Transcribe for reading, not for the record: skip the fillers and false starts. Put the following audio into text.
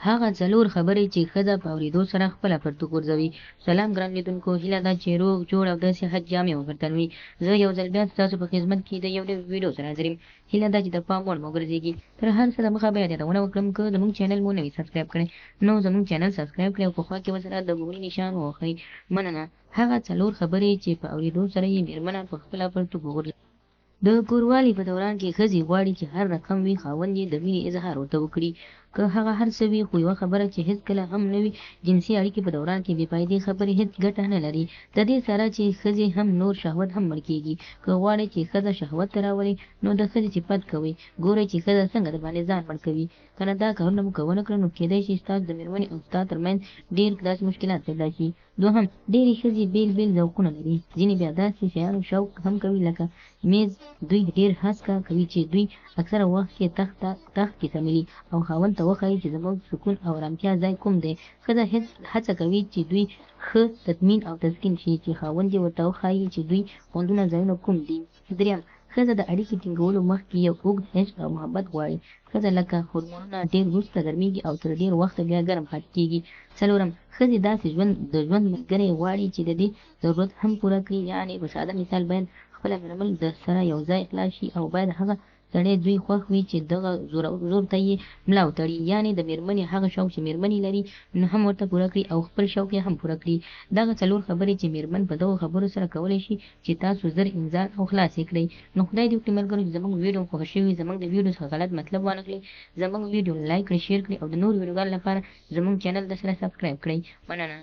هغه څلور خبرې چې ښځه په اورېدو سره خپله پرتوګ غورځوي. سلام ګران لیدونکو، هیله ده چې روغ جوړ او د صحت جامې وګرځن وي. زه یو ځل بیا ستاسو په خدمت کې د یو نوي ویډیو سره حاضر یم. هیله ده چې د پام وړ مو وګرځېږي. تر هر څه دمخه باید یادونه وکړم که زموږ چینل مو نوي سبسکرایب کړی نو زموږ چینل سبسکرایب کړئ او په خوا کې ورسره د ګوګل نشان ووهئ. مننه. هغه څلور خبرې چې په اورېدو سره یې مېرمنه په خپله پرتوګ وغورځوي. د کوروالي په دوران کې ښځې غواړي چې هر رقم وي خاوند یې د مینې اظهار ورته وکړي. که هغه هر څه وي خو یوه خبره چې هېڅکله هم نه وي، جنسي اړیکې په دوران کې بېفایدې خبرې هېڅ ګټه نه لري. د دې سره چې ښځې هم نور شهوت هم مړ کېږي. که غواړئ چې ښځه شهوت ته راولئ نو د ښځې صفت کوئ. ګورئ چې ښځه څنګه د باندې ځان مړ کوي. که نه دا کارونه مو ونه کړل نو کېدای شي ستاسو د مېرمنې او ستا ترمنځ ډېر داسې مشکلات پیدا شي. دوهم، ډېرې ښځې بېل بېل ذوقونه لري. ځینې بیا داسې شیانو شوق هم کوي لکه میز. دوی ډېر هڅه کوي چې دوی اکثره وخت کې تخت کې سملي او خاوند ته وښایي چې زموږ سکون او ارامتیا ځای کوم دی. ښځه هڅه کوي چې دوی ښه تطمین او تسکین شي چې خاوند یې ورته وښایي چې دوی خوندونه ځایونه کوم دي. دریم، ښځه د اړیکې ټینګولو مخکې یو اوږد عشق او محبت غواړي. ښځه لکه هورمونونه ډېر وروسته ګرمېږي او تر ډېر وخته بیا ګرم پاتې کېږي. څلورم، ښځې داسې د ژوند ملګری غواړي چې د دې ضرورت هم پوره کړي. یعنې په ساده مثال باید خپله مېرمن د سره یو ځای خلاص شي او باید هغه سړی دوی خوښ وي چې دغه زور ته یې ملا وتړي. یعنې د مېرمنې هغه شوق چې مېرمنې لري نو هم ورته پوره کړي او خپل شوق یې هم پوره کړي. دغه څلور خبرې چې مېرمن په دغو خبرو سره کولی شي چې تاسو زر انځار او خلاص یې کړئ. نو خدای دې وکړي ملګرو چې زموږ ویډیو خوښه شوي، زموږ د ویډیو څخه غلط مطلب وانخلئ، زموږ ویډیو لایک کړئ، شیر کړئ او د نورو ویډیوګانو لپاره زموږ چینل د سره سبسکرایب کړئ. مننه.